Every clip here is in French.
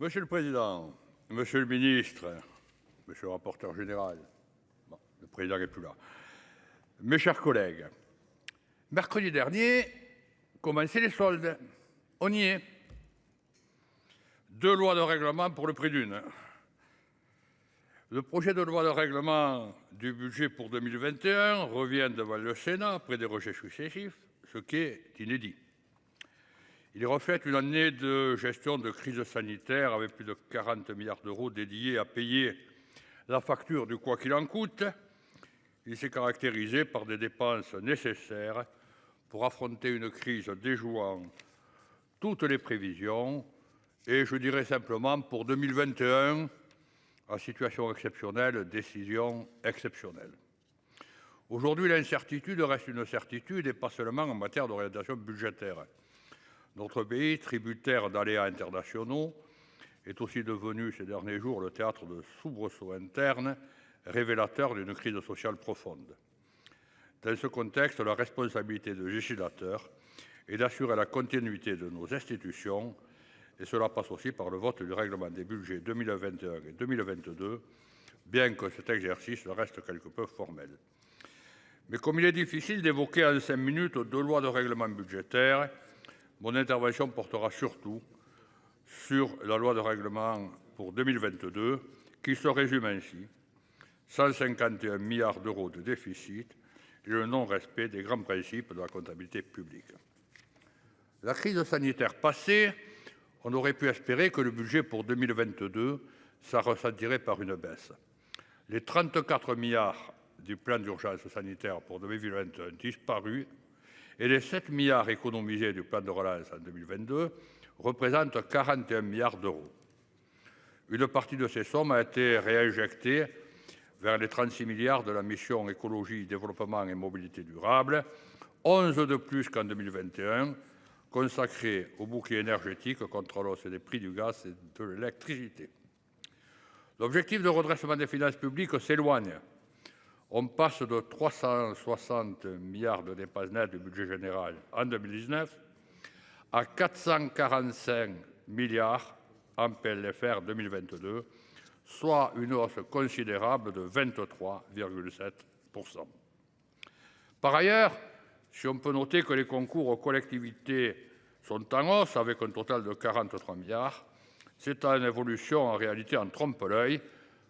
Monsieur le Président, Monsieur le Ministre, Monsieur le rapporteur général, bon, le Président n'est plus là, mes chers collègues, mercredi dernier, commençaient les soldes. On y est. 2 lois de règlement pour le prix d'une. Le projet de loi de règlement du budget pour 2021 revient devant le Sénat après des rejets successifs, ce qui est inédit. Il reflète une année de gestion de crise sanitaire avec plus de 40 milliards d'euros dédiés à payer la facture du quoi qu'il en coûte. Il s'est caractérisé par des dépenses nécessaires pour affronter une crise déjouant toutes les prévisions et, je dirais simplement, pour 2021, à situation exceptionnelle, décision exceptionnelle. Aujourd'hui, l'incertitude reste une certitude et pas seulement en matière d'orientation budgétaire. Notre pays, tributaire d'aléas internationaux, est aussi devenu ces derniers jours le théâtre de soubresauts internes révélateurs d'une crise sociale profonde. Dans ce contexte, la responsabilité de législateur est d'assurer la continuité de nos institutions, et cela passe aussi par le vote du règlement des budgets 2021 et 2022, bien que cet exercice reste quelque peu formel. Mais comme il est difficile d'évoquer en 5 minutes 2 lois de règlement budgétaire, mon intervention portera surtout sur la loi de règlement pour 2022, qui se résume ainsi: 151 milliards d'euros de déficit et le non-respect des grands principes de la comptabilité publique. La crise sanitaire passée, on aurait pu espérer que le budget pour 2022 ça ressentirait par une baisse. Les 34 milliards du plan d'urgence sanitaire pour 2021 disparus et les 7 milliards économisés du plan de relance en 2022 représentent 41 milliards d'euros. Une partie de ces sommes a été réinjectée vers les 36 milliards de la mission écologie, développement et mobilité durable, 11 de plus qu'en 2021, consacrés au bouclier énergétique contre l'hausse des prix du gaz et de l'électricité. L'objectif de redressement des finances publiques s'éloigne. On passe de 360 milliards de dépenses nettes du budget général en 2019 à 445 milliards en PLFR 2022, soit une hausse considérable de 23,7%. Par ailleurs, si on peut noter que les concours aux collectivités sont en hausse avec un total de 43 milliards, c'est une évolution en réalité en trompe-l'œil,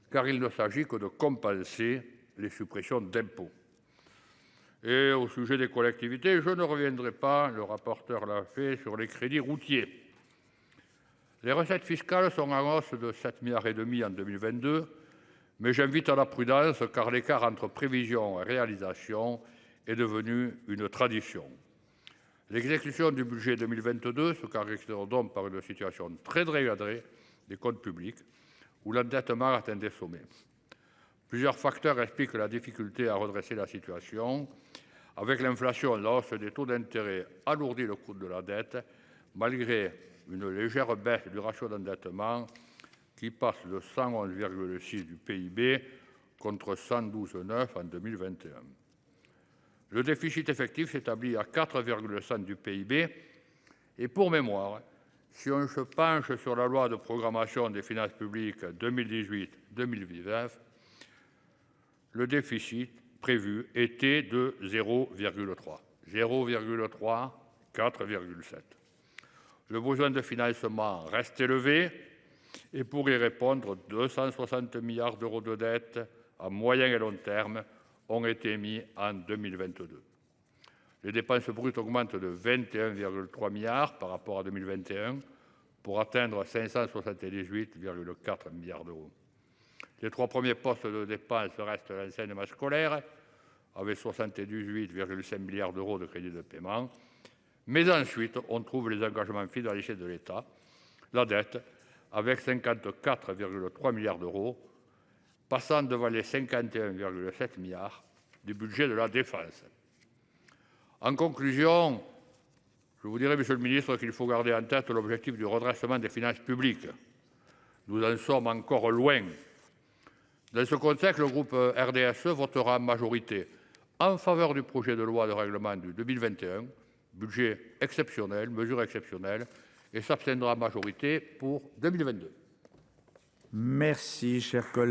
car il ne s'agit que de compenser les suppressions d'impôts. Et au sujet des collectivités, je ne reviendrai pas, le rapporteur l'a fait, sur les crédits routiers. Les recettes fiscales sont en hausse de 7,5 milliards en 2022, mais j'invite à la prudence car l'écart entre prévision et réalisation est devenu une tradition. L'exécution du budget 2022 se caractérise donc par une situation très dégradée des comptes publics, où l'endettement atteint des sommets. Plusieurs facteurs expliquent la difficulté à redresser la situation. Avec l'inflation, la hausse des taux d'intérêt alourdit le coût de la dette, malgré une légère baisse du ratio d'endettement qui passe de 111,6 du PIB contre 112,9 en 2021. Le déficit effectif s'établit à 4,5 du PIB. Et pour mémoire, si on se penche sur la loi de programmation des finances publiques 2018-2019, le déficit prévu était de 0,3. 0,3, 4,7. Le besoin de financement reste élevé et pour y répondre, 260 milliards d'euros de dettes à moyen et long terme ont été mis en 2022. Les dépenses brutes augmentent de 21,3 milliards par rapport à 2021 pour atteindre 578,4 milliards d'euros. Les 3 premiers postes de dépenses restent l'enseignement scolaire, avec 78,5 milliards d'euros de crédits de paiement. Mais ensuite, on trouve les engagements financiers de l'État, la dette, avec 54,3 milliards d'euros, passant devant les 51,7 milliards du budget de la défense. En conclusion, je vous dirai, Monsieur le Ministre, qu'il faut garder en tête l'objectif du redressement des finances publiques. Nous en sommes encore loin. Dans ce contexte, le groupe RDSE votera en majorité en faveur du projet de loi de règlement de 2021, budget exceptionnel, mesures exceptionnelles, et s'abstiendra à majorité pour 2022. Merci, cher collègue.